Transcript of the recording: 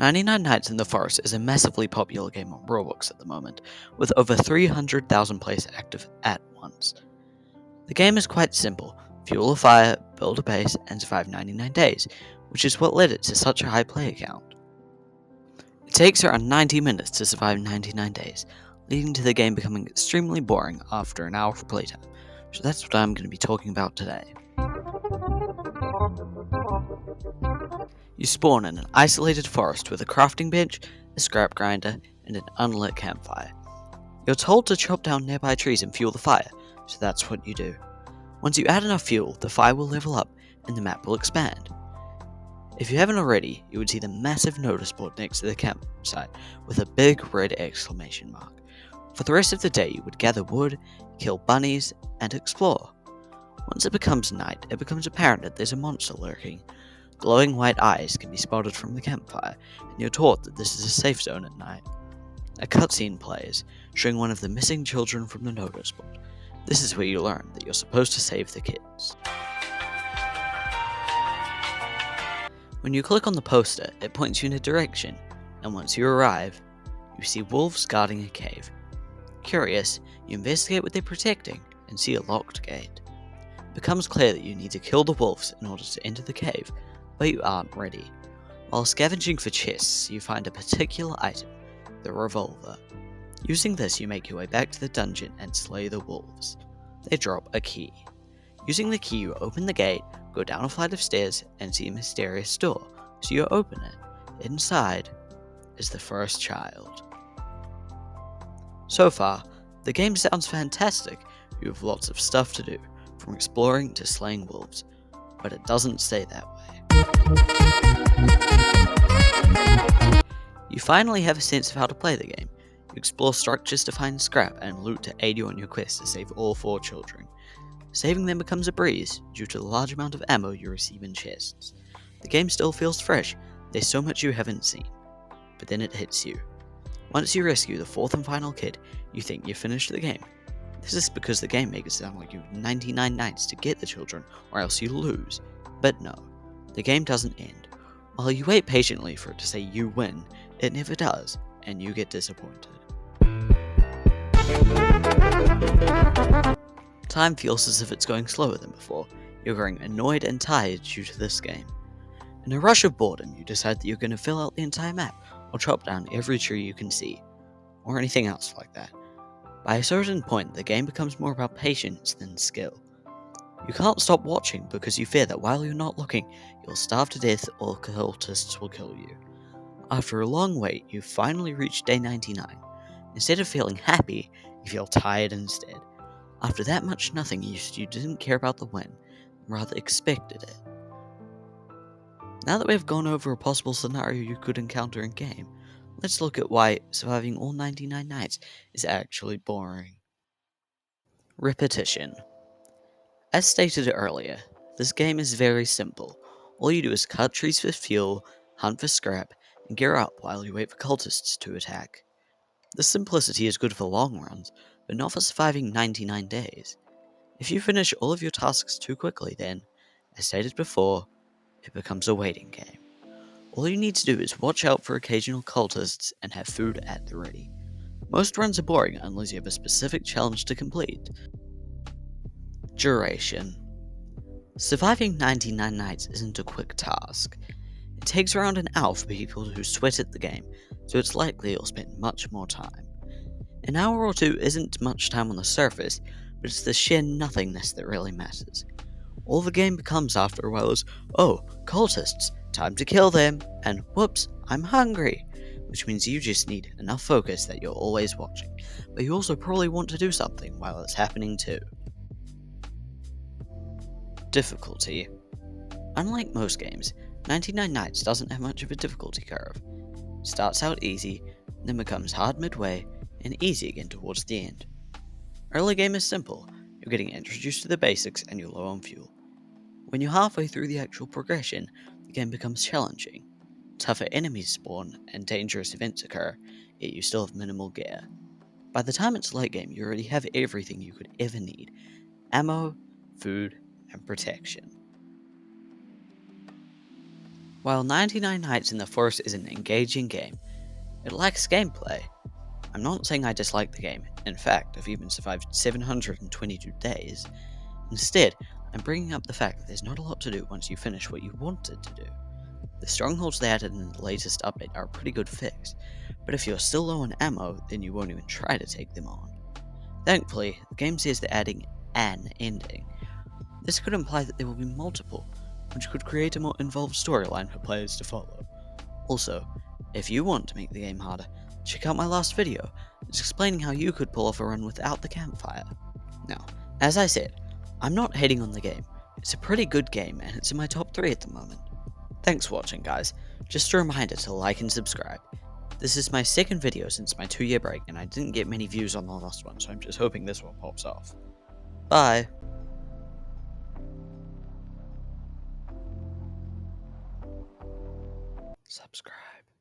99 Nights in the Forest is a massively popular game on Roblox at the moment, with over 300,000 players active at once. The game is quite simple: fuel a fire, build a base, and survive 99 days, which is what led it to such a high player count. It takes around 90 minutes to survive 99 days, leading to the game becoming extremely boring after an hour of playtime, so that's what I'm going to be talking about today. You spawn in an isolated forest with a crafting bench, a scrap grinder, and an unlit campfire. You're told to chop down nearby trees and fuel the fire, so that's what you do. Once you add enough fuel, the fire will level up and the map will expand. If you haven't already, you would see the massive notice board next to the campsite with a big red exclamation mark. For the rest of the day, you would gather wood, kill bunnies, and explore. Once it becomes night, it becomes apparent that there's a monster lurking. Glowing white eyes can be spotted from the campfire, and you're taught that this is a safe zone at night. A cutscene plays, showing one of the missing children from the notice board. This is where you learn that you're supposed to save the kids. When you click on the poster, it points you in a direction, and once you arrive, you see wolves guarding a cave. Curious, you investigate what they're protecting and see a locked gate. It becomes clear that you need to kill the wolves in order to enter the cave, but you aren't ready. While scavenging for chests, you find a particular item, the revolver. Using this, you make your way back to the dungeon and slay the wolves. They drop a key. Using the key, you open the gate, go down a flight of stairs, and see a mysterious door, so you open it. Inside is the first child. So far, the game sounds fantastic. You have lots of stuff to do, from exploring to slaying wolves, but it doesn't stay that way. You finally have a sense of how to play the game. You explore structures to find scrap and loot to aid you on your quest to save all 4 children. Saving them becomes a breeze due to the large amount of ammo you receive in chests. The game still feels fresh, there's so much you haven't seen. But then it hits you. Once you rescue the 4th and final kid, you think you've finished the game. This is because the game makes it sound like you have 99 nights to get the children or else you lose. But no, the game doesn't end. While you wait patiently for it to say you win, it never does, and you get disappointed. Time feels as if it's going slower than before. You're growing annoyed and tired due to this game. In a rush of boredom, you decide that you're going to fill out the entire map, or chop down every tree you can see, or anything else like that. By a certain point, the game becomes more about patience than skill. You can't stop watching because you fear that while you're not looking, you'll starve to death or cultists will kill you. After a long wait, you finally reach day 99. Instead of feeling happy, you feel tired instead. After that much nothing use, you didn't care about the win, rather expected it. Now that we've gone over a possible scenario you could encounter in game, let's look at why surviving all 99 nights is actually boring. Repetition. As stated earlier, this game is very simple. All you do is cut trees for fuel, hunt for scrap, and gear up while you wait for cultists to attack. This simplicity is good for long runs, but not for surviving 99 days. If you finish all of your tasks too quickly, then, as stated before, it becomes a waiting game. All you need to do is watch out for occasional cultists and have food at the ready. Most runs are boring unless you have a specific challenge to complete. Duration. Surviving 99 nights isn't a quick task. It takes around an hour for people who sweat at the game, so it's likely you'll spend much more time. An hour or 2 isn't much time on the surface, but it's the sheer nothingness that really matters. All the game becomes after a while is, oh, cultists, time to kill them, and whoops, I'm hungry, which means you just need enough focus that you're always watching, but you also probably want to do something while it's happening too. Difficulty. Unlike most games, 99 Nights doesn't have much of a difficulty curve. It starts out easy, then becomes hard midway, and easy again towards the end. Early game is simple, you're getting introduced to the basics and you're low on fuel. When you're halfway through the actual progression, the game becomes challenging. Tougher enemies spawn and dangerous events occur, yet you still have minimal gear. By the time it's late game, you already have everything you could ever need: ammo, food, and protection. While 99 Nights in the Forest is an engaging game, it lacks gameplay. I'm not saying I dislike the game, in fact, I've even survived 722 days. Instead, I'm bringing up the fact that there's not a lot to do once you finish what you wanted to do. The strongholds they added in the latest update are a pretty good fix, but if you're still low on ammo, then you won't even try to take them on. Thankfully, the game says they're adding an ending. This could imply that there will be multiple, which could create a more involved storyline for players to follow. Also, if you want to make the game harder, check out my last video. It's explaining how you could pull off a run without the campfire. Now, as I said, I'm not hating on the game. It's a pretty good game and it's in my top 3 at the moment. Thanks for watching, guys. Just a reminder to like and subscribe. This is my second video since my 2-year break and I didn't get many views on the last one, so I'm just hoping this one pops off. Bye! Subscribe.